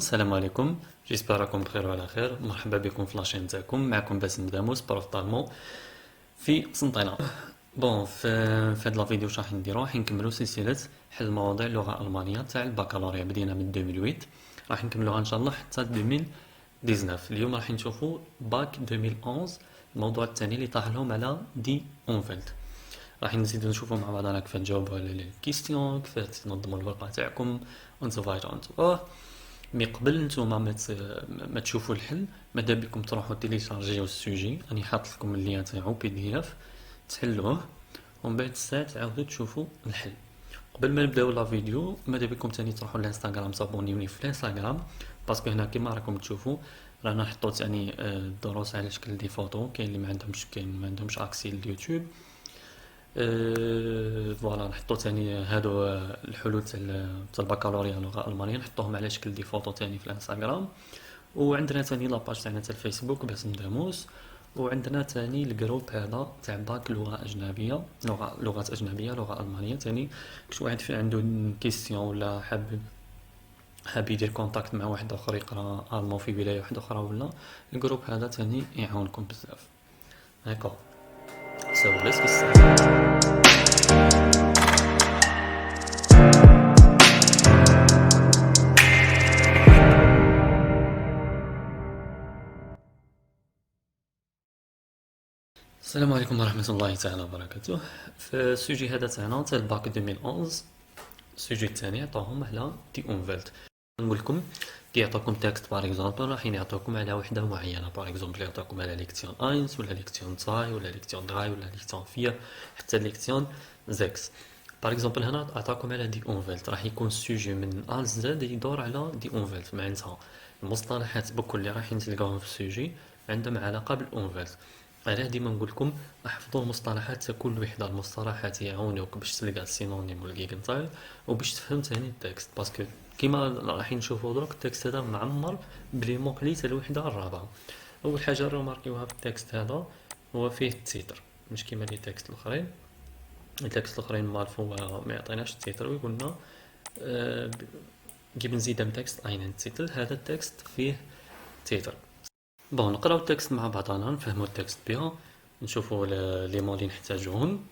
السلام عليكم. جيسبر راكم بخير وعلى خير. مرحبا بكم في لاشين تاعكم. معكم باسم داموس بروف طالمون في قسنطينة. في هاد لا فيديو راح نديرو راح نكملو سلسلة حل مواضيع اللغة الألمانية تاع البكالوريا. بدينا من 2008 راح نكملوها ان شاء الله حتى 2019. اليوم راح نشوفو باك 2011. الموضوع الثاني اللي طاح لهم على دي اونفلت. راح نزيدو نشوفو مع بعضنا كيف تجاوبوا على لي كيستيون، كيف تنظموا الورقة تاعكم ونسو فايتر ونسو. مي قبل نتوما ما تشوفوا الحل، ماذا بكم تروحوا تيليشارجيو السوجي. راني حاط لكم اللين تاعو بي دي اف تحلوه ومن بعد الساعه تعاودوا تشوفوا الحل. قبل ما نبداو لا فيديو ماذا بكم تاني تروحوا للانستغرام صابونيوني في الانستغرام، باسكو هنا كيما راكم تشوفوا رانا حطوا تاني الدروس على شكل دي فوتو. كاين اللي ما عندهمش اكسي لليوتيوب. فوالا نحطو تاني هادو الحلول تاع البكالوريا اللغة الألمانية نحطوهم على شكل دي فوتو تاني في الانستغرام. وعندنا تاني لاباج تاعنا تاع الفيسبوك باسم داموس. وعندنا تاني الجروب هذا تاع باك لغة أجنبية، لغات أجنبية لغة ألمانية تاني. كش واحد في عنده كيستيون ولا حاب يدير كونتاكت مع واحد آخر يقرا ألمون في ولاية واحدة أخرى، ولا الجروب هذا تاني يعاونكم بزاف. هاكا سو ليتس السلام عليكم ورحمة الله تعالى وبركاته. في السوجي هذا تاعنا تاع الباك 2011، السوجي الثاني عطاهم على دي اونفلت. نقول لكم كي يعطوكم تكست باغ اكزومبل راح يعطوكم على وحده معينه. باغ اكزومبل يعطوكم على ليكسيون 1 ولا ليكسيون 2 ولا ليكسيون 3 ولا ليكسيون 4 حتى ليكسيون 6. باغ اكزومبل هنا عطاكم على دي اونفلت، راح يكون السوجي من ا ل زد يدور على دي اونفلت. معناتها المصطلحات بكل اللي راح تلقاهم في السوجي عندهم علاقه بالاونفلت. علاه ديما نقول لكم احفظوا المصطلحات تاع كل وحده. المصطلحات يعاونوك باش تلقى السينونيم والجيجنتايل وباش تفهم ثاني التكست، باسكو كيما راح نشوفوا دروك التكست هذا معمر بلي موكلي تاع الوحده الرابعه. اول حاجه نماركيوها في التكست هذا هو فيه التيتر، مش كيما لي تكست الاخرين. التكست الاخرين مالفو ما يعطيناش التيتر ويقولنا geben Sie dem Text einen Titel. هذا التكست فيه تيتر. بون نقراو التكست مع بعضنا نفهمو التكست بها، نشوفو لي مو اللي نحتاجوهم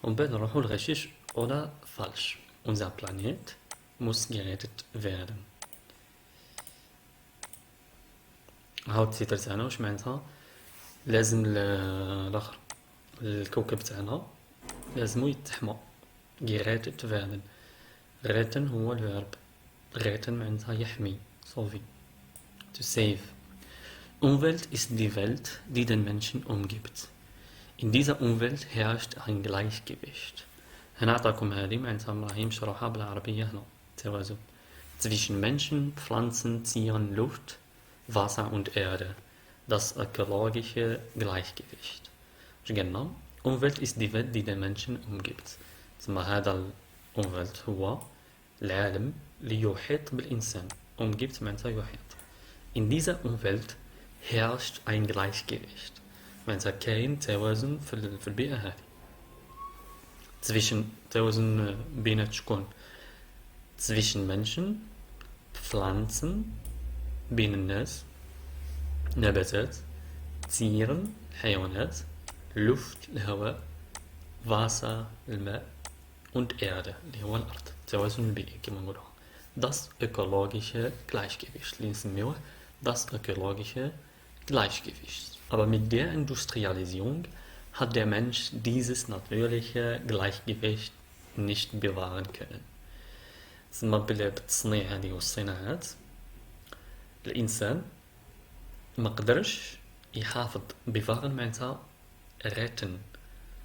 ومن بعد نروحو لغشيش oder falsch. Unser Planet muss gerettet werden. هاو التيتر تاعنا واش معناتها. لازم الاخر الكوكب تاعنا لازمو يتحمى. gerettet werden. retten هو الفيرب. retten معناتها يحمي sauver. to save. Umwelt ist die Welt, die den Menschen umgibt. In dieser Umwelt herrscht ein Gleichgewicht. هنا أعطاكم هذه معناتها راهي مشروحة بالعربية هنا توازن zwischen Menschen, Pflanzen, Tieren, Luft, Wasser und Erde. Das ökologische Gleichgewicht. اش قلنا؟ Umwelt ist die Welt, die den Menschen umgibt. ثم هذا الأمwelt هو العالم اللي يحيط بالإنسان. umgibt معناتها يحيط. In dieser Umwelt herrscht ein Gleichgewicht. معناتها كاين توازن في البيئة هذه. zwischen توازن بين شكون؟ zwischen Menschen, Pflanzen بين الناس نباتات، Tieren حيوانات، Luft الهواء، Wasser الماء und Erde اللي هو الأرض. التوازن البيئي كما نقولوها. Das ökologische Gleichgewicht اللي نسميوه das ökologische Gleichgewicht. Aber mit der Industrialisierung hat der Mensch dieses natürliche Gleichgewicht nicht bewahren können. تسمى بالتصنيع هذه والصناعات الإنسان ما قدرش يحافظ بفاغن معناتها ريتن،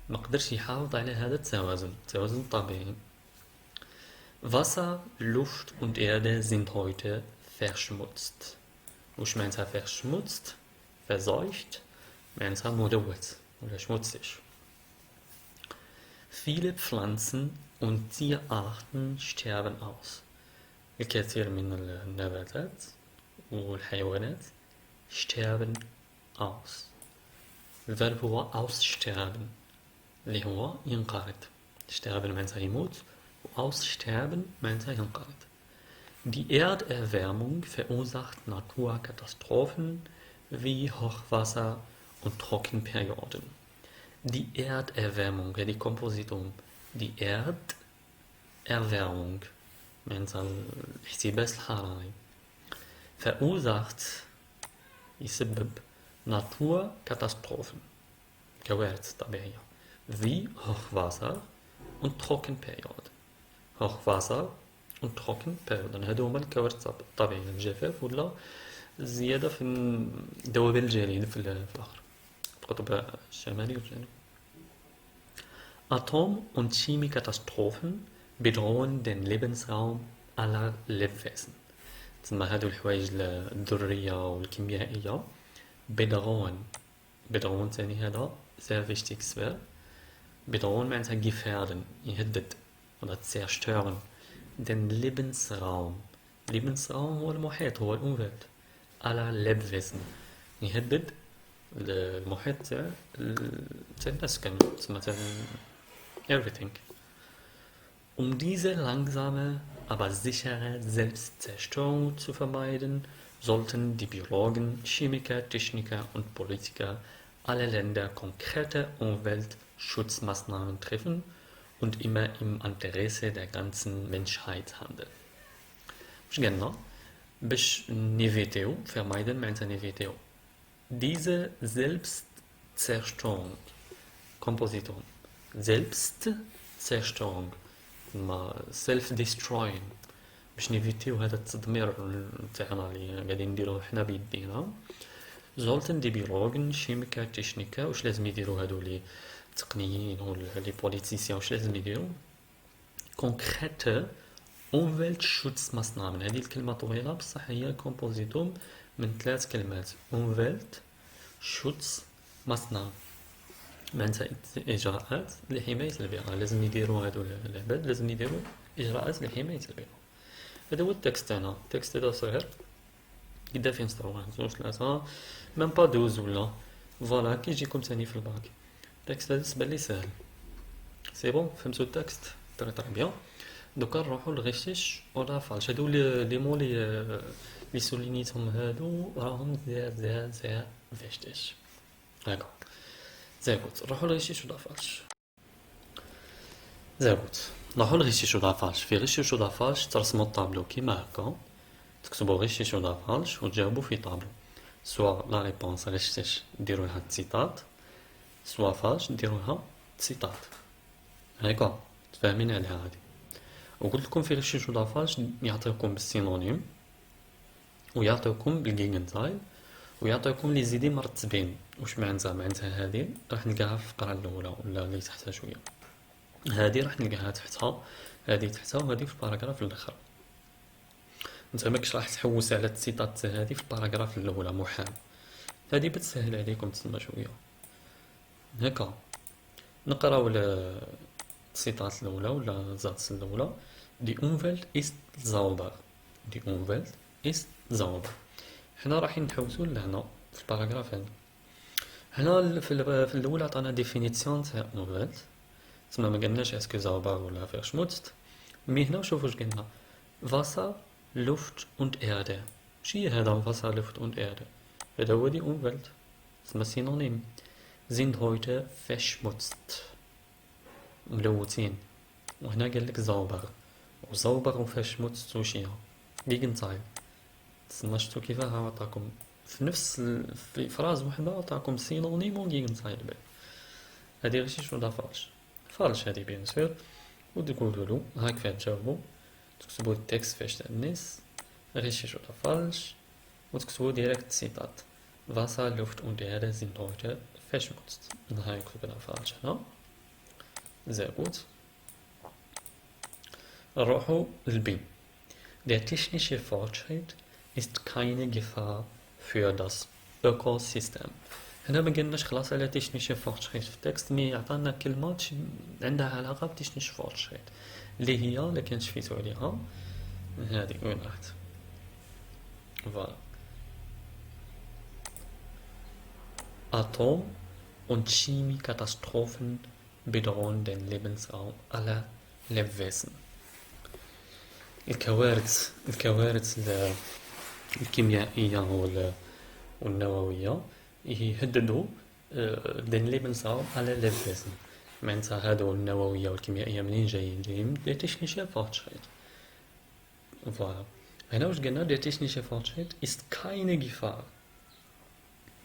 ما قدرش يحافظ على هذا التوازن الطبيعي. Wasser, Luft und Erde sind heute verschmutzt. وش معناتها verschmutzt؟ verseucht معناتها ملوث ولا schmutzig. Viele Pflanzen und Tierarten sterben aus. الكثير من النباتات والحيوانات sterben aus. الفيرب هو aussterben اللي هو ينقرض. sterben معناتها يموت و aussterben معناتها ينقرض. Die Erderwärmung verursacht Naturkatastrophen wie Hochwasser und Trockenperioden. Die Erderwärmung, هذه compositum. Die Erderwärmung معناتها الاحتباس الحراري verursacht يسبب Naturkatastrophen كوارث طبيعية wie Hochwasser und Trockenperioden. Hochwasser und Trockenperioden هادو هما الكوارث الطبيعية الجفاف ولا الزيادة في ذوبان الجليد في الآخر القطب الشمالي والجنوبي. Atom- und Chemiekatastrophen bedrohen den Lebensraum aller Lebewesen. تسمى هادو الحوايج الذرية والكيميائية bedrohen تاني هذا sehr wichtiges Verb. bedrohen معناتها gefährden يهدد ولا zerstören den Lebensraum. Lebensraum هو المحيط هو الأمwelt aller Lebewesen يهدد المحيط تاع الناس تسمى everything. Diese langsame, aber sichere Selbstzerstörung zu vermeiden, sollten die Biologen, Chemiker, Techniker und Politiker aller Länder konkrete Umweltschutzmaßnahmen treffen und immer im Interesse der ganzen Menschheit handeln. مش قلنا باش نيفيتيو vermeiden معناتها نيفيتيو diese Selbstzerstörung Kompositum Selbstzerstörung ما self destroying باش نيفيتيو هذا التدمير تاعنا اللي قاعدين نديروه حنا بيدينا sollten die Biologen, Chemiker, Techniker واش لازم يديروا هادو لي تقنيين ولي بوليتيسيان واش لازم يديروا concrete Umweltschutzmaßnahmen هذه الكلمة طويلة بصح هي كومبوزيتوم من 3 كلمات Umweltschutzmaßnahmen معناتها إجراءات لحماية البيئة لازم يديروا هادو العباد لازم يديروا إجراءات لحماية البيئة. هذا هو التكست تاعنا التكست هذا صغير قدا فيه مسطرة 2 3 ميم با 12 ولا فوالا كي يجيكم تاني في الباك التكست هذا سبان لي ساهل سي بون فهمتو التكست طري بيان. دوكا نروحو لغشيش ولا فالش هادو لي مو لي سولينيتهم هادو راهم sehr wichtig. هاكا Sehr gut. نروحو لغشيش ولا فالش. Sehr gut. نروحو لغشيش ولا فالش. في غشيش ولا فالش ترسمو الطابلو كيما هكا تكتبو غشيش ولا فالش وتجاوبو في طابلو سوا لا ريبونس غشيش ديروها تسيطات سوا فالش ديروها تسيطات هاكا تفاهمين عليها هادي. وقلت لكم في غشيش ولا فالش يعطيوكم بالسينونيم ويعطيوكم بالجيجنتايل ويعطيكم لي زيدي مرتبين واش معناتها هذه راح نلقاها في الفقره الاولى ولا اللي تحتها شويه هذه راح نلقاها تحتها هذه تحتها وهذه في الباراغراف الاخر. انت ماكش راح تحوس على السيطات هذه في الباراغراف الاولى محال هذه بتسهل عليكم تسمى شويه هكا نقراو السيطات الاولى ولا الزاتس الاولى دي Umwelt ist sauber دي Umwelt ist sauber. حنا رايحين نحوسو لهنا في الباراغراف هذا هنا في الاولى عطانا ديفينيسيون تاع Umwelt تسمى ما قلناش اسكو زاوبر ولا verschmutzt مي هنا شوفوا واش قلنا Wasser, Luft und Erde. شي هذا Wasser, Luft und Erde هذا هو دي Umwelt تسمى سينونيم sind heute verschmutzt ملوثين وهنا قال لك زاوبر وزاوبر وverschmutzt وش هي جيجنتايل تسمى شتو كيفاه عطاكم في نفس في فراز وحده عطاكم سينونيم وجيجنتايل هذه غشيش ولا فالش فالش هذه بيان سور وتقولوا له هاك فيها تجاوبوا تكتبوا التكست فاش تاع الناس غشيش ولا فالش وتكتبوا ديريكت سيتات Wasser, Luft und Erde sind heute verschmutzt. Daher يكتب لنا falsch هنا. Sehr gut. نروحو للبي. Der technische Fortschritt ist keine Gefahr für das Ökosystem. هنا ما قلناش خلاص على technische Fortschritt في التكست مي عطانا كلمات عندها علاقة ب technische Fortschritt اللي هي اللي كانت شفيتو عليها هذه وين راحت فوالا Atom- und الكوارث الكيميائية والنووية يهددوا den Lebensraum aller Lebewesen. Meinst هادو النووية والكيميائية منين جايين der technische Fortschritt. Voilà. هنا واش قلنا der technische Fortschritt ist keine Gefahr.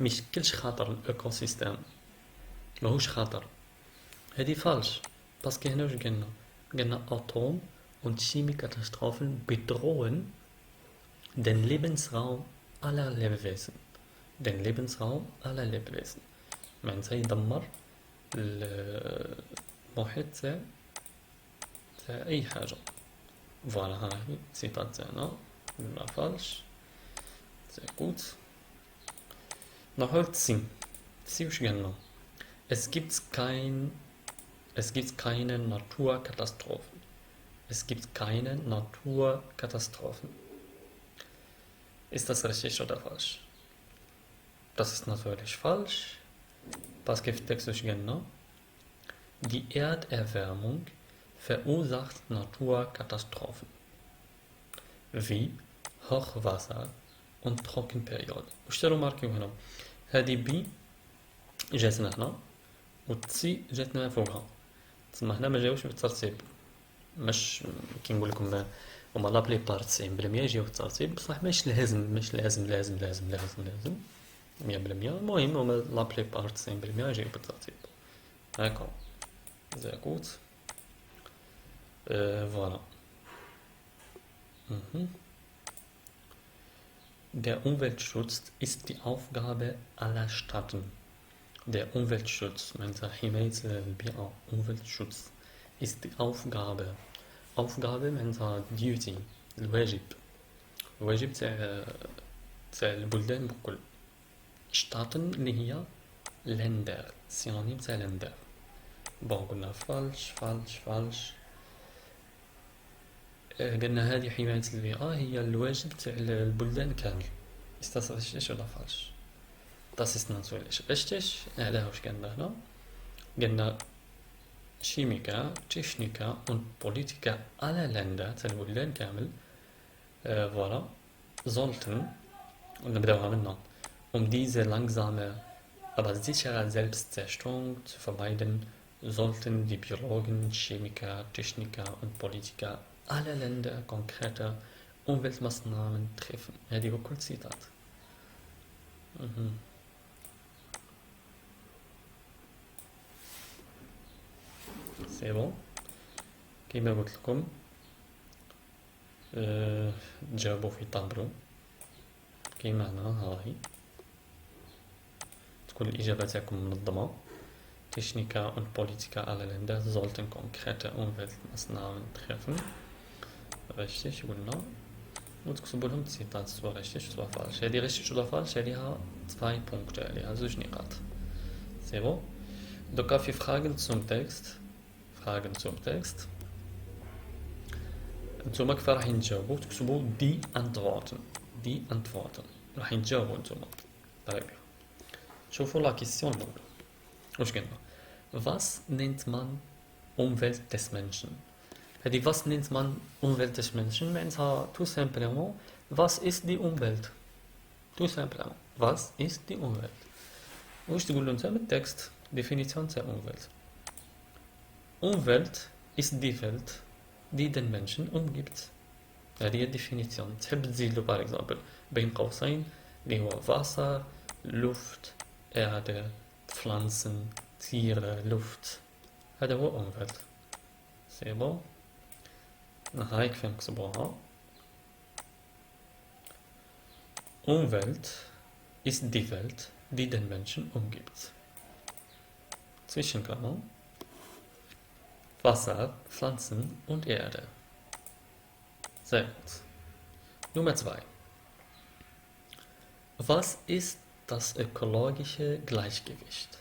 مش كلش خطر الأكوسيستم ماهوش خطر. هذه فالش باسكو هنا واش قلنا Atom und Chemiekatastrophen bedrohen den Lebensraum aller Lebewesen. Den Lebensraum aller Lebewesen. معناتها يدمر المحيط تاع أي حاجة. فوالا هاهي سيطات تاعنا لا فالش سي gut. نروحو للتسي. التسي واش قالنا es gibt keine Naturkatastrophen. Es gibt keine Naturkatastrophen. Ist das richtig oder falsch? Das ist natürlich falsch. Was gibt es genau? Die Erderwärmung verursacht Naturkatastrophen wie Hochwasser und Trockenperioden. واشتروا ماركيو هنا هذه بي جاتنا هنا والتسي جاتنا فوقها تسمى هنا ما جاوش بالترتيب مش كي نقول لكم هما لا بلي بار 90% يجيو بالترتيب بصح مش لازم 100%. المهم هما لا بلي بار 90% يجيو بالترتيب هاكا sehr gut. Voilà. Der Umweltschutz ist die Aufgabe aller Staaten. Der Umweltschutz, حماية البيئة Umweltschutz ist die Aufgabe معناتها duty الواجب تاع البلدان بكل. Staaten اللي هي Länder سينونيم تاع Länder. بون قلنا فالش قلنا هذه حماية البيئة هي الواجب تاع البلدان كامل. Ist das richtig oder falsch? Das ist natürlich richtig. علاه واش قلنا هنا قلنا Chemiker, Techniker und Politiker aller Länder تاع البلدان كامل voilà sollten نبداوها منا diese langsame aber sichere Selbstzerstörung zu vermeiden sollten die Biologen, Chemiker, Techniker und Politiker aller Länder konkrete Umweltmaßnahmen treffen. هذه هو كل Zitat. C'est bon. كيما قلت لكم تجاوبوا في طابلو كيما هنا هاهي تكون الإجابة تاعكم منظمة. Techniker und Politiker aller Länder sollten konkrete Umweltmaßnahmen treffen. Richtig قلنا وتكتبوا لهم السيطات سوا richtig سوا falsch. هذه richtig ولا falsch عليها 2 Punkte عليها 2 نقاط. C'est bon. دوكا في Fragen zum Text. نتوما كيف راح نجاوبوا تكتبوا die Antworten راح نجاوبوا نتوما. طيب شوفوا لا كيسيون الأولى واش قلنا was nennt man Umwelt des Menschen. هذه was nennt man Umwelt des Menschen معناتها tout simplement was ist die Umwelt. tout simplement was ist die Umwelt. واش تقول له انت من التكست definition تاع Umwelt. Umwelt ist die Welt die den Menschen umgibt. هذه هي definition. تحب تزيد له par exemple بين قوسين اللي هو Wasser, Luft, Erde, Pflanzen, Tiere, Luft. هذا هو Umwelt. C'est bon. هاي كيف نكتبوها. Umwelt ist die Welt die den Menschen umgibt. Zwischenklammern Wasser, Pflanzen und Erde. Sehr gut. Nummer 2. Was ist das ökologische Gleichgewicht?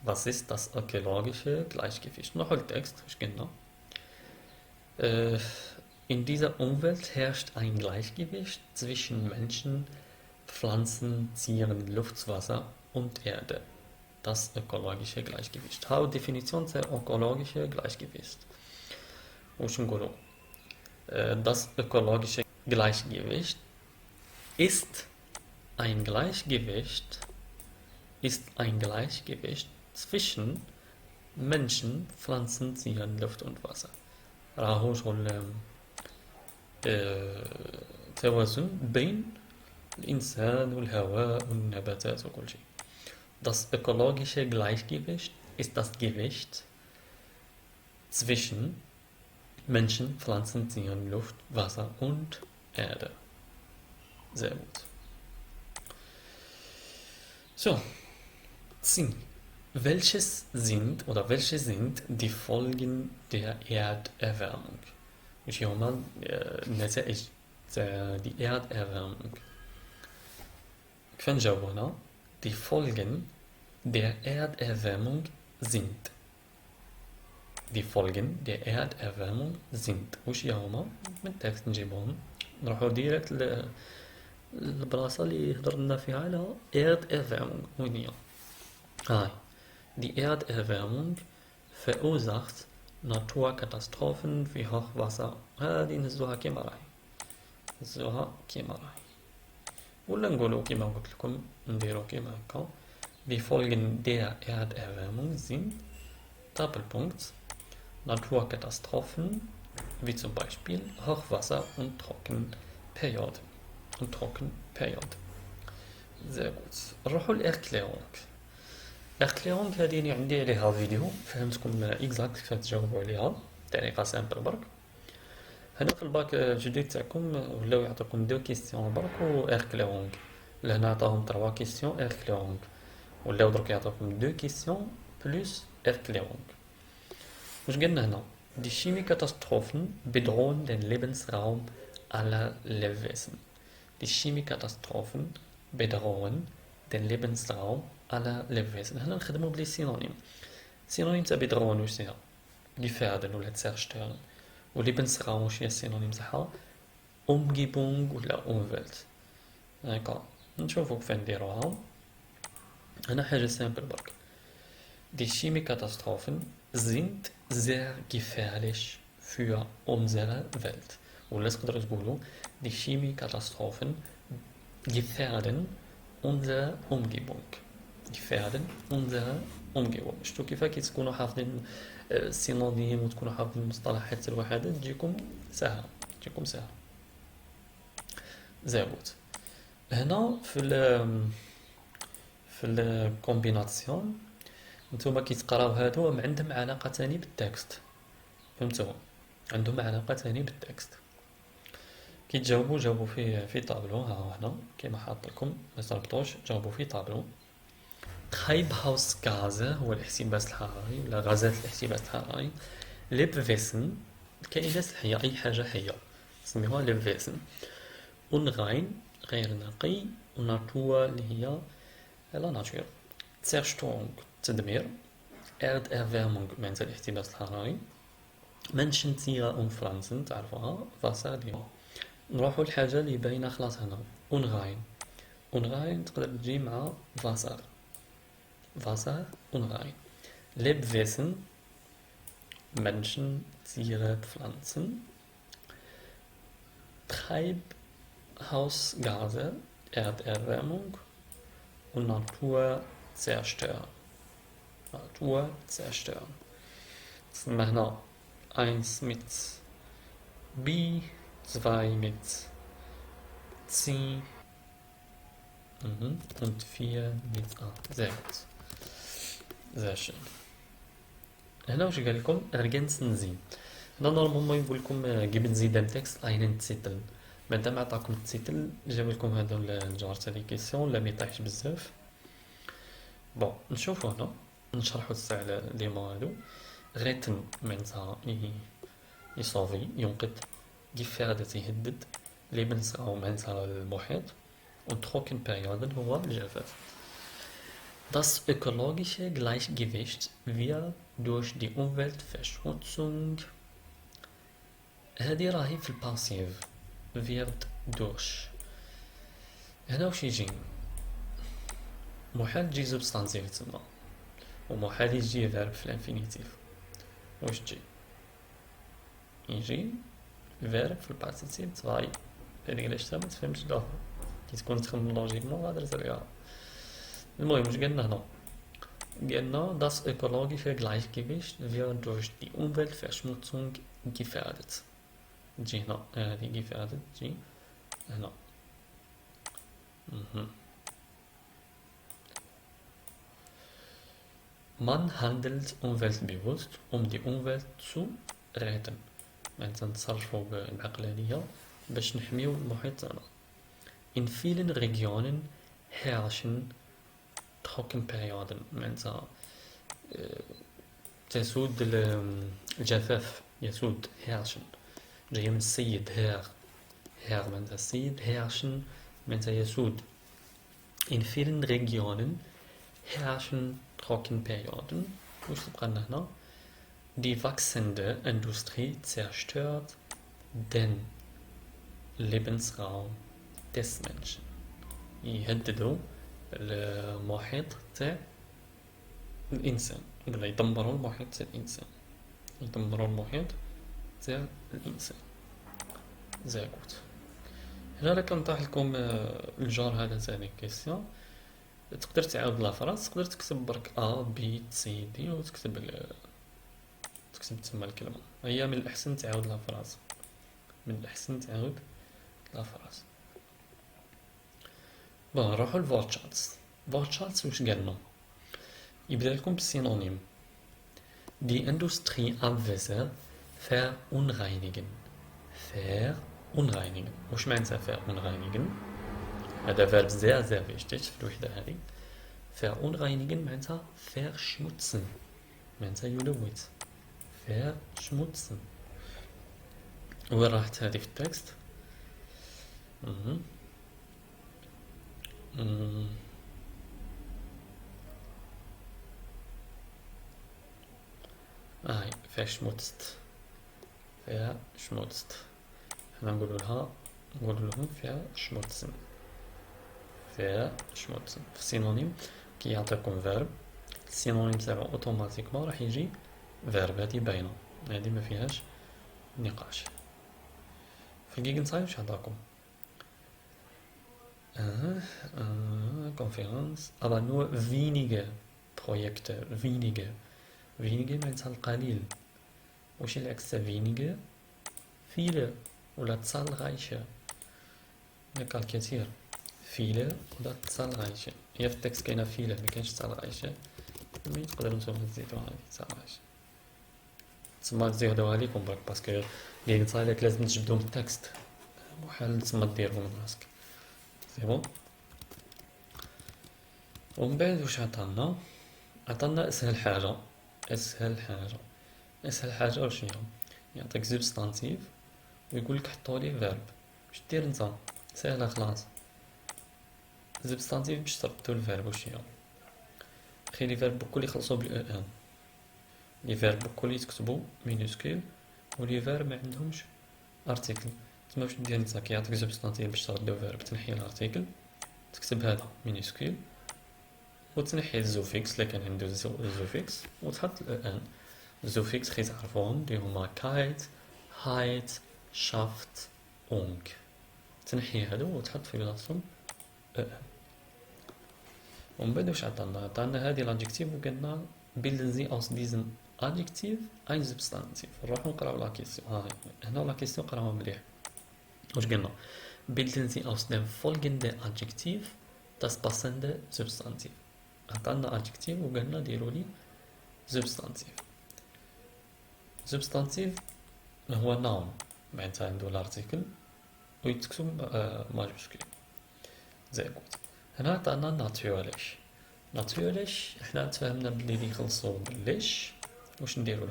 Was ist das ökologische Gleichgewicht? Noch ein Text, genau. In dieser Umwelt herrscht ein Gleichgewicht zwischen Menschen, Pflanzen, Tieren, Luft, Wasser und Erde. Das ökologische Gleichgewicht. هاو definition تاع ökologische Gleichgewicht. واش نقولوا Das ökologische Gleichgewicht ist ein Gleichgewicht, ist ein Gleichgewicht zwischen Menschen, Pflanzen, Tieren, Luft und Wasser. راهو شغل توازن بين الإنسان والهواء والنباتات وكل شيء. Das ökologische Gleichgewicht ist das Gewicht zwischen Menschen, Pflanzen, Tieren, Luft, Wasser und Erde. Sehr gut. So, Sinn. Welche sind die Folgen der Erderwärmung؟ وش هما نتائج die Erderwärmung؟ كيف نجاوب هنا؟ Die Folgen der Erderwärmung sind. Die Folgen der Erderwärmung sind. وش هما؟ من التكست نجيبهم نروحو ديريكت البلاصة اللي هضرنا فيها على Erderwärmung. وين هي؟ هاي. Die Erderwärmung verursacht Naturkatastrophen wie Hochwasser. هذه نهزوها كيما راهي. نهزوها كيما راهي. ولا نقولو كيما قلت لكم نديرو كيما هكا. Die Folgen der Erderwärmung sind Doppelpunkt Naturkatastrophen wie zum Beispiel Hochwasser und Trockenperiode. Sehr gut. نروحو للإركليرونغ. الإركليرونغ هادي عندي عليها فيديو فهمتكم إكزاكت كيف تجاوبوا عليها بطريقة سامبل برك. هنا في الباك جديد تاعكم ولاو يعطيكم دو كيستيون برك و إركليرونغ. لهنا عطاهم 3 كيستيون إركليرونغ ولاو درك يعطيكم دو كيستيون بلوس إركليرونغ. واش قلنا هنا؟ Die Chemiekatastrophen bedrohen den Lebensraum aller Lebewesen. Die Chemiekatastrophen bedrohen den Lebensraum aller Lebewesen. هنا نخدمو بلي سينونيم. سينونيم تاع بدرون واش هي؟ gefährden ولا zerstören. و Lebensraum واش هي السينونيم تاعها؟ Umgebung ولا Umwelt. هاكا نشوفو كيف نديروها. هنا حاجة سامبل برك. Die Chemiekatastrophen sind sehr gefährlich für unsere Welt. ولا تقدروا تقولوا die Chemiekatastrophen gefährden unsere Umgebung. gefährden unsere Umgebung. شفتوا كيف كي تكونوا حافظين السينونيم وتكونوا حافظين المصطلحات الواحدة تجيكم سهلة. زي بوت. هنا في الكومبيناسيون نتوما كي تقراو هادو عندهم علاقة تاني بالتكست. فهمتوا؟ عندهم علاقة تاني بالتكست. كي جاوبوا في طابلو. ها هنا كيما حاط لكم ما تربطوش جاوبوا في طابلو. Treibhausgase هو الاحتباس الحراري ولا غازات الاحتباس الحراري. Lebewesen الكائنات الحية أي حاجة حية نسميوها Lebewesen. Unrein غير نقي وناتور اللي هي لا ناتور. Zerstörung تدمير. Erderwärmung معناتها الاحتباس الحراري. Menschen, Tiere und Pflanzen تعرفوها. Wasser ديما. نروحو لحاجة اللي باينة خلاص هنا. Unrein تقدر تجي مع Wasser unrein. Lebewesen Menschen, Tiere, Pflanzen. Treibhausgase Erderwärmung und Naturzerstören. Das sind wir هنا 1 mit B, 2 mit C und 4 mit A. Sehr gut. Sehr schön. هنا واش قال لكم ergänzen Sie. هنا نورمالمون يقول لكم geben Sie dem Text einen Titel. مادام عطاكم التيتل جاب لكم هذا الجار تاع لي كيسيون لا ميطيحش بزاف. بون نشوفو هنا نشرحو الساعة لي مو هادو. غيتن معناتها يصوفي ينقذ. gefährdet يهدد. Lebensraum معناتها المحيط. und Trockenperioden هو الجفاف. Das ökologische Gleichgewicht wird durch die Umweltverschmutzung. هذه راهي في الباسيف. wird durch. هنا واش يجي؟ محال تجي سبستانسيف تما ومحال يجي فيرب في الانفينيتيف. واش تجي؟ يجي الفيرب في الباسيتيف تغاي. هاديك علاش ما تفهمش لا كي تكون تخمم لوجيكمون غادر تلقاها. المهم واش قالنا هنا؟ قالنا das ökologische Gleichgewicht wird durch die Umweltverschmutzung gefährdet. تجي هنا هذه gefährdet تجي هنا. Man handelt umweltbewusst, um die Umwelt zu retten. يعني تنتصرفوا بعقلانية باش نحميو المحيط تاعنا. In vielen Regionen herrschen Trockenperioden. معناتها تسود الجفاف يسود herrschen جاية من السيد هير معناتها السيد herrschen معناتها يسود. In vielen Regionen herrschen Trockenperioden. واش تبقى لنا هنا؟ Die wachsende Industrie zerstört den Lebensraum des Menschen. يهددوا المحيط تاع الإنسان، ولا يدمروا المحيط تاع الإنسان، يدمروا المحيط تاع الإنسان. زي قلت هنا راك نطرح لكم الجار هذا ثاني كيسيون. تقدر تعاود لا فراس، تقدر تكتب برك ا بي سي دي وتكتب تسمى الكلمة. هي من الأحسن تعاود لا فراس، من الأحسن تعاود لا فراس. بون نروحو لفورتشاتس. فورتشاتس واش قالنا؟ يبدا لكم بالسينونيم. Die Industrieabwässer verunreinigen. verunreinigen. واش معناتها verunreinigen؟ هذا فيرب sehr wichtig في الوحدة هذه. verunreinigen معناتها verschmutzen، معناتها يلوث. verschmutzen. وين راحت هذه في التكست؟ verschmutzt. verschmutzt. حنا نقولوا لهم verschmutzen. verschmutzen. في السينونيم كي يعطيكم فيرب السينونيم تاعو اوتوماتيكمون راح يجي فيرب. هادي باينه، هادي ما فيهاش نقاش. في الجيجنسايت واش عطاكم؟ Konferenz, aber nur wenige Projekte. wenige معناتها القليل. وش العكس تاع wenige؟ viele ولا zahlreiche. هكا الكثير. viele ولا zahlreiche. هي في التكست كاينه viele ما كاينش zahlreiche. مي تقدروا نتوما تزيدوها هذه zahlreiche. تسمى تزيدوها ليكم برك باسكو الجيجنسايت لازم تجبدو من التكست، محال تسمى ديرهم من راسك. سي بون. ومن بعد واش عطانا؟ عطانا اسهل حاجه. اسهل حاجه واش هي؟ يعطيك سبستانتيف ويقول لك حطوا ليه فيرب. واش دير انت؟ سهله خلاص. سبستانتيف باش تردو الفيرب واش هي؟ خلي لي فيرب بكل يخلصوا بال ان. لي فيرب بكل يكتبوا مينوسكول، ولي فيرب ما عندهمش ارتيكل. تما واش دير انت؟ كيعطيك سبستانتيف باش تردو فيرب تنحي الارتيكل، تكتب هذا مينوسكول وتنحي الزوفيكس اللي كان عنده الزوفيكس وتحط الان. الزوفيكس خي تعرفوهم اللي هما كايت هايت شافت اونغ. تنحي هادو وتحط في بلاصتهم ان. ومن بعد واش عطانا هادي لادجيكتيف وقلنا bilden Sie aus diesem Adjektiv ein Substantiv. نروحو نقراو لا كيسيون. هنا لا كيسيون قراوها مليح. واش قلنا؟ bilden Sie aus dem folgenden Adjektiv das passende Substantiv. عطانا adjective وقالنا ديروا لي substantive. substantive هو noun معناتها عنده الارتيكل ويتكتب ماجوسكول زي قلت. هنا عطانا ناتوريش. ناتوريش حنا تفاهمنا بلي اللي يخلصوا بالليش واش نديروا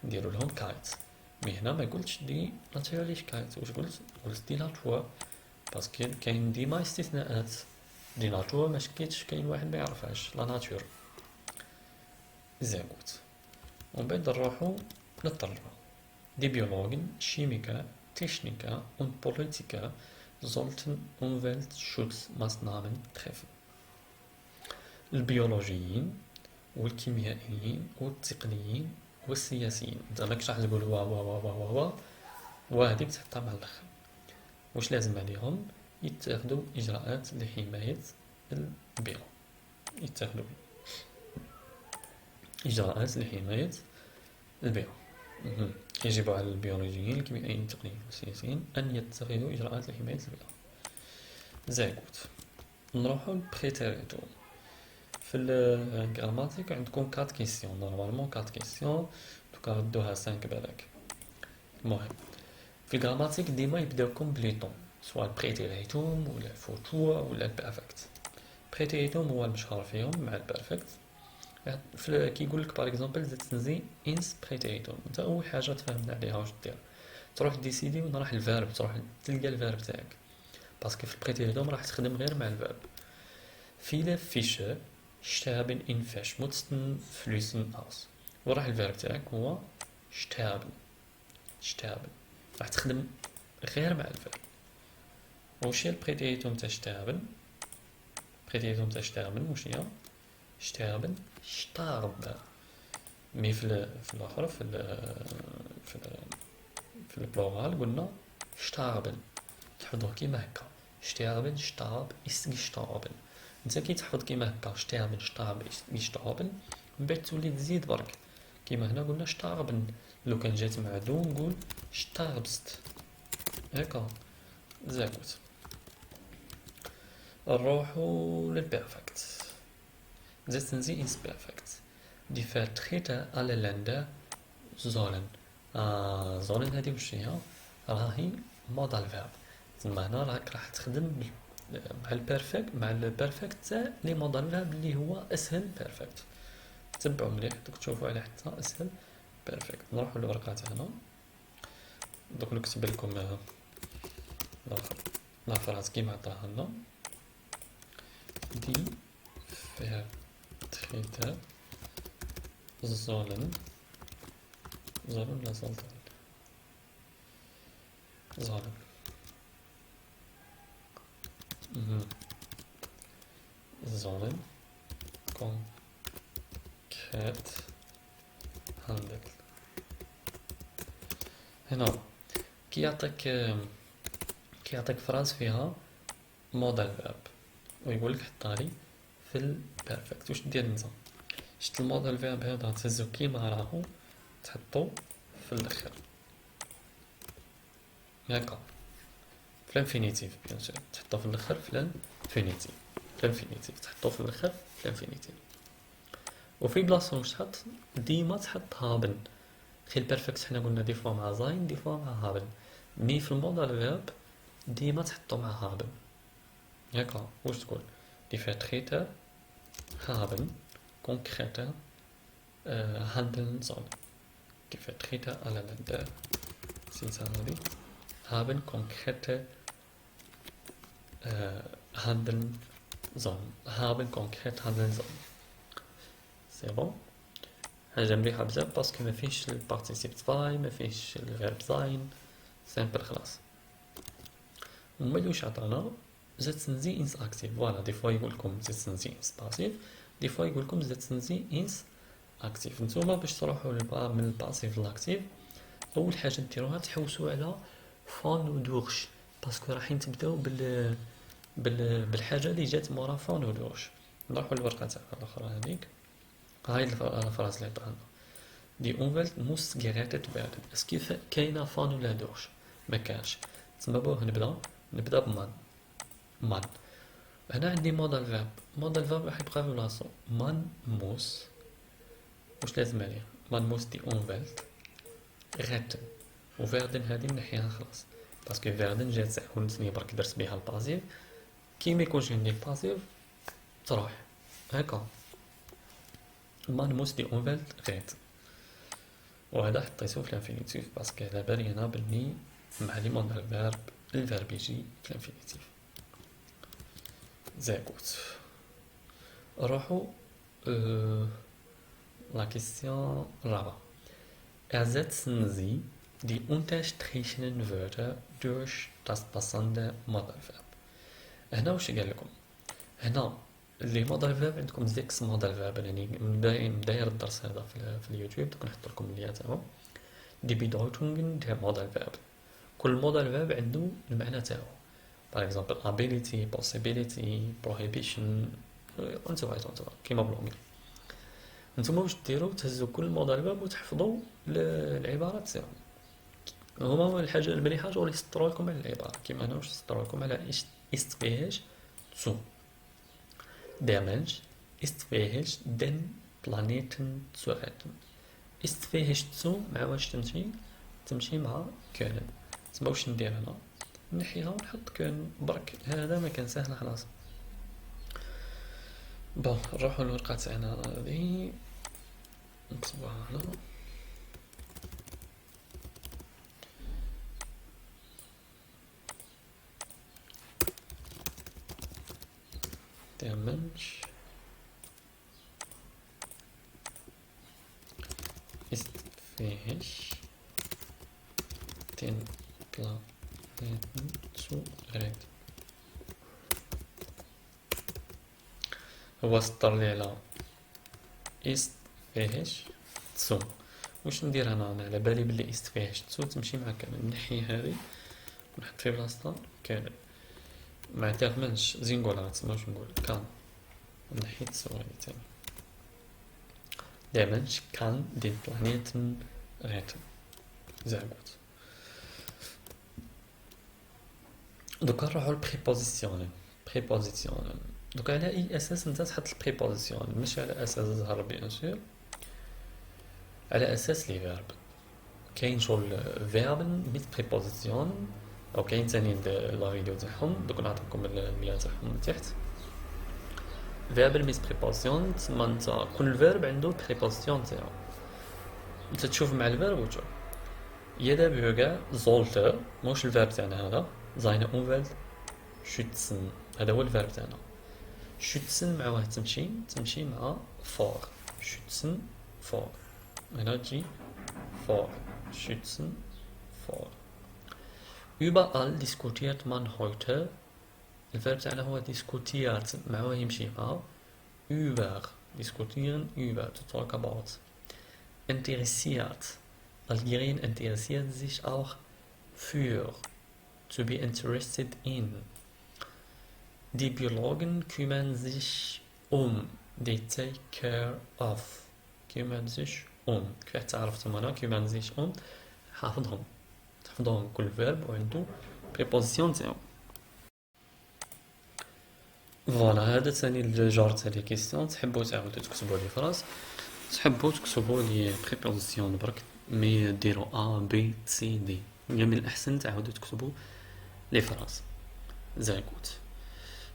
لهم كايت. مي هنا ما قلتش دي ناتوريش كايت. واش قلت دي ناتور باسكو كاين ديما استثناءات. دي ناتور ما شكيتش كاين واحد ما يعرفهاش لا ناتور زي قلت. ومن بعد نروحو للترجمة. Die Biologen, Chemiker, Techniker und Politiker sollten Umweltschutzmaßnahmen treffen. البيولوجيين والكيميائيين والتقنيين والسياسيين. انت ماكش راح تقول وا وا وا وا وا وهذيك تحطها مع الاخر. واش لازم عليهم؟ يتخذوا اجراءات لحماية البيئة، يتخذوا اجراءات لحماية البيئة. يجب على البيولوجيين الكيميائيين التقنيين والسياسيين ان يتخذوا اجراءات لحماية البيئة. زاكوت. نروحو لبريتيريتو. في الجراماتيك عندكم 4 كيسيون، نورمالمون 4 كيسيون، دوكا ردوها 5 بالك. المهم في الجراماتيك ديما يبداوكم بليطون، سواء البريتيريتوم ولا الفوتور ولا البيرفكت. بريتيريتوم هو المشهور فيهم مع البيرفكت. كي يقول لك باغ اكزومبل تنزي انس بريتيريتوم، انت اول حاجه تفهم عليها واش دير، تروح ديسيدي وين راح الفيرب، تروح تلقى الفيرب تاعك، باسكو في البريتيريتوم راح تخدم غير مع الفيرب. Viele Fische sterben in verschmutzten Flüssen aus. وراح الفيرب تاعك هو sterben. sterben راح تخدم غير مع الفيرب. وش هي البريتيريتوم تاع sterben؟ البريتيريتوم تاع sterben وش هي؟ sterben starb. مي في الاخر في, في البلورال قلنا starben، تحفظوه كيما هكا. sterben starb ist gestorben. انت كي تحفظ كيما هكا sterben starb ist gestorben، من بعد تولي تزيد برك. كيما هنا قلنا starben، لو كان جات مع دو نقول starbst هكا. زاكوت. نروحو للبيرفكت. Setzen Sie ins Perfekt. Die Vertreter aller Länder sollen. sollen هذه وش هي؟ راهي مودال فيرب. تسمى هنا راح تخدم مع البيرفكت تاع لي مودال فيرب اللي هو اسهل بيرفكت. تبعوا مليح دوك تشوفوا عليه حتى اسهل بيرفكت. نروحوا للورقه تاعنا، دوك نكتب لكم لا فراس كيما عطاها لنا. دي Vertreter sollen ولا sollen sollen konkret handeln. هنا كي يعطيك فراس فيها مودال فيرب ويقول لك حطها في البيرفكت، واش دير انت؟ شت المودال فيرب هذا تهزو كيما راهو تحطو في الاخر هكا في الانفينيتيف، بيان سور تحطو في الاخر في الانفينيتيف، تحطو في الاخر في الانفينيتيف. وفي بلاصه واش تحط؟ ديما تحط هابن. خي البيرفكت حنا قلنا دي فوا مع زاين دي فوا مع هابن، مي في المودال فيرب ديما تحطو مع هابن هكا. واش تقول؟ دي Vertreter haben konkrete handeln sollen. Die Vertreter aller Länder haben konkrete handeln sollen. C'est bon. حاجة مليحة بزاف باسكو مفيش البارتيسيب فاي، مفيش الفيرب زاين، سامبل خلاص. ومن واش عطانا؟ setzen Sie ins Aktiv. فوالا دي فوا يقولكم setzen Sie ins Passiv، دي فوا يقولكم setzen Sie ins Aktiv. نتوما باش تروحوا من الباسيف للاكتيف، اول حاجه ديروها تحوسوا على فون ودورش، باسكو رايحين تبداو بالحاجه اللي جات مورا فون ودورش. نروحوا للورقه تاع الاخرى هذيك، هاي الفراس اللي عطانا دي Umwelt muss gerettet werden. اسكي كاينه فون ولا دورش؟ ما كانش. تسمى بوه نبدا بمان. مان هنا عندي مودال فيرب راح يبقى في بلاصتو. مان موس واش لازم عليه؟ مان موس دي Umwelt retten. وفيردن هادي نحيها خلاص، باسكو فيردن جات ساعونتني برك درت بها الباسيف. كي ما يكونش عندي الباسيف تروح هكا. مان موس دي Umwelt retten، وهذا حطيتو في الانفينيتيف باسكو على بالي هنا بلي مع لي مودال فيرب الفيرب يجي في الانفينيتيف. Sehr gut. نروحو لا كيسيون الرابعة. Ersetzen Sie die unterstrichenen Wörter durch das passende Modalverb. هنا واش قال لكم؟ هنا اللي مودال فيرب عندكم زيكس مودال فيرب، يعني داير الدرس هذا في اليوتيوب، دوك نحط لكم اللي تاعو. Die Bedeutungen der Modalverb. كل موديل فيرب عنده المعنى تاعو. باغ اكزومبل ability possibility prohibition انتو كيما بالونجلي. نتوما واش ديروا تهزوا كل موديل فيرب وتحفظوا العبارات تاعو. هما الحاجه المليحه شغل يسطروا لكم على العباره كيما هنا واش يسطروا لكم على ist fähig zu. Der Mensch ist fähig den Planeten zu retten. ist fähig zu مع واش تمشي مع كان. تسمى واش ندير هنا نحيها ونحط كان برك. هذا ما كان سهل خلاص. بون نروحو للورقة تاعنا هذه نكتبوها هنا. Der Mensch ist fähig, den Planeten zu retten. هو سطر لي على ist fähig zu. واش ندير هنا؟ انا على بالي بلي ist fähig zu تمشي مع كامل. نحي هذه ونحط في بلاصتها كامل. مع der Mensch زين نقولها تسمى واش نقول كان نحيت zu هذه تاني. Der Mensch kann den Planeten retten. Sehr gut. دوكا نروحو للبريبوزيسيونين. بريبوزيسيونين دوكا على اي اساس انت تحط البريبوزيسيون؟ ماشي على اساس الظهر بيان سور، على اساس لي فيرب. كاين شغل فيرب ميت بريبوزيسيون او كاين تاني لا فيديو تاعهم دوك نعطيكم الميل تاعهم من تحت. فيرب ميت بريبوزيسيون تسمى انت كل فيرب عنده بريبوزيسيون تاعو. انت تشوف مع الفيرب وتشوف jeder Bürger sollte موش الفيرب تاعنا هذا seine Umwelt schützen. هذا هو الفيرب تاعنا. schützen مع واحد تمشي مع for. schützen for هنا تجي for. schützen for. überall diskutiert man heute. الفيرب تاعنا هو diskutiert مع واحد يمشي مع über. diskutieren über to talk about. interessiert. Algerien interessiert sich auch für. To be interested in. Die Biologen kümmern sich um. They take care of. kümmern sich um. كيف تعرفتم هنا kümmern sich um تحفظهم كل فيرب وعنده بريبوزيسيون تاعو. فوالا هذا ثاني الجار تاع لي كيسيون. تحبوا تعاودوا تكتبوا لي فراس، تحبوا تكتبوا لي بريبوزيسيون برك مي ديروا ا بي سي دي. من الاحسن تعاودوا تكتبوا لي فراس. زاكوت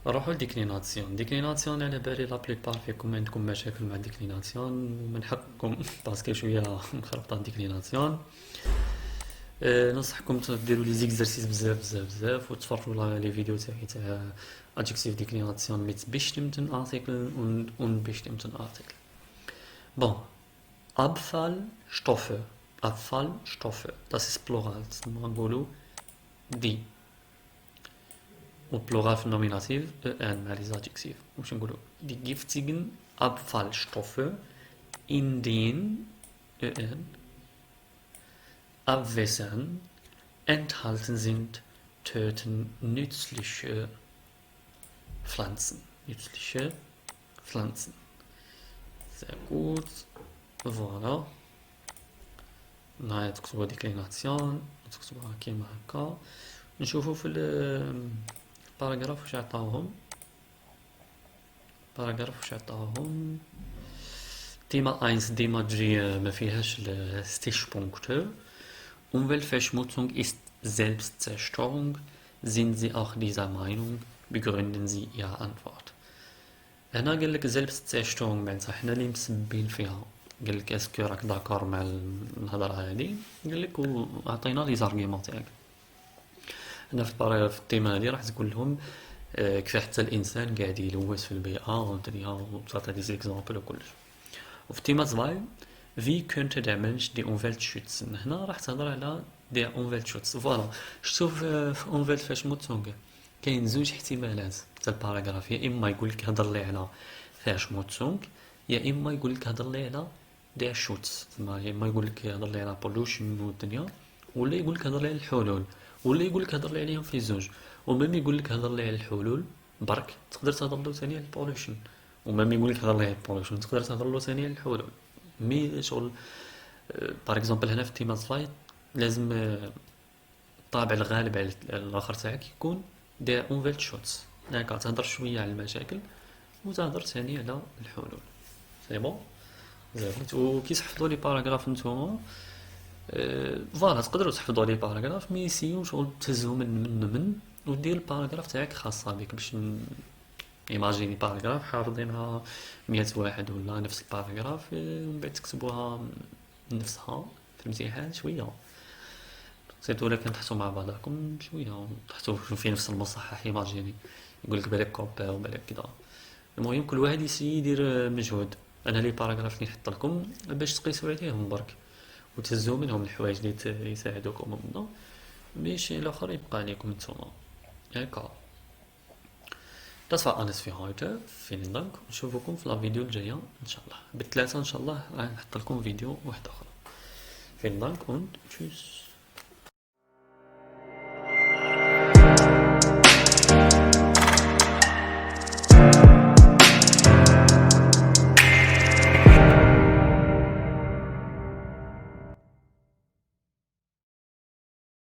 نروحو لديكليناسيون. ديكليناسيون على بالي لا بليبار فيكم عندكم مشاكل مع ديكليناسيون من حقكم باسكو شويه مخربطه ديكليناسيون. ننصحكم ديروا لي زيكزرسيس بزاف وتفرجوا على لي فيديو تاعي تاع adjective Deklination mit bestimmten Artikeln und unbestimmten Artikeln. Bon, Abfallstoffe. Abfallstoffe, das ist Plural. نقولوا die. وبلوغال في النوميناتيف ان مع لي زادجكتيف. واش نقولوا die giftigen Abfallstoffe in den Abwässern enthalten sind, töten nützliche Pflanzen. Sehr gut. Voilà. نهاية تكتبوا ديكليناسيون تكتبوها كيما هكا. نشوفوا في الباراجراف واش عطاوهم. تيما 1 ديما تجي ما فيهاش الستيشبونكت. Umweltverschmutzung ist Selbstzerstörung. Sind Sie auch dieser Meinung? Begründen Sie Ihre Antwort. هنا قال لك Selbstzerstörung معناتها حنا اللي مسبين فيها. قال لك اسكو راك داكور مع الهضره هذه؟ قال لك وعطينا لي زارغيمون تاعك. هنا في التيمه هذه راح تقول لهم كيف حتى الانسان قاعد يلوث في البيئه والدنيا وتعطي دي زيكزامبل وكلش. وفي تيمه 2 Wie könnte der Mensch die Umwelt schützen? هنا راح تهضر على der Umweltschutz. فوالا شفتو في Umweltverschmutzung كاين زوج احتمالات تاع الباراغراف. يا اما يقول لك هضر لي على Verschmutzung يا اما يقول لك هضر لي على der Schutz. يا اما يقول لك هضر لي على pollution والدنيا ولا يقول لك هضر لي على الحلول. ولا يقول لك هضر لي عليهم في زوج، ومام يقول لك هضر لي على الحلول برك تقدر تهضر له ثاني على البوليوشن، ومام يقول لك هضر لي على البوليوشن تقدر تهضر له ثاني على الحلول. مي شغل باغ اكزومبل هنا في تيماز فايت لازم الطابع الغالب على الاخر تاعك يكون دي اونفيلت شوتس، يعني تهضر شويه على المشاكل وتهضر ثاني على الحلول. سي بون زافت. وكي تحفظوا لي باراغراف نتوما فوالا تقدروا تحفظوا لي باراغراف، مي سيو شغل تهزو من ودير الباراغراف تاعك خاصة بك، باش ايماجيني باراغراف حافظينها 100 واحد ولا نفس الباراغراف، ومن بعد تكتبوها نفسها في الامتحان شوية، سيرتو الا كان تحسو مع بعضكم شوية تحسو في نفس المصحح ايماجيني، يقولك بالك كوبا وبالك كدا. المهم كل واحد يدير مجهود. انا لي باراغراف اللي نحط لكم باش تقيسوا عليهم برك وتهزوا منهم الحوايج اللي يساعدوكم ومنا، ماشي الاخر يبقى عليكم نتوما. هكا. Das war alles für heute. Vielen Dank. نشوفكم في الفيديو الجاية ان شاء الله بالثلاثة ان شاء الله راح نحط لكم فيديو واحد اخر. Vielen Dank und tschüss.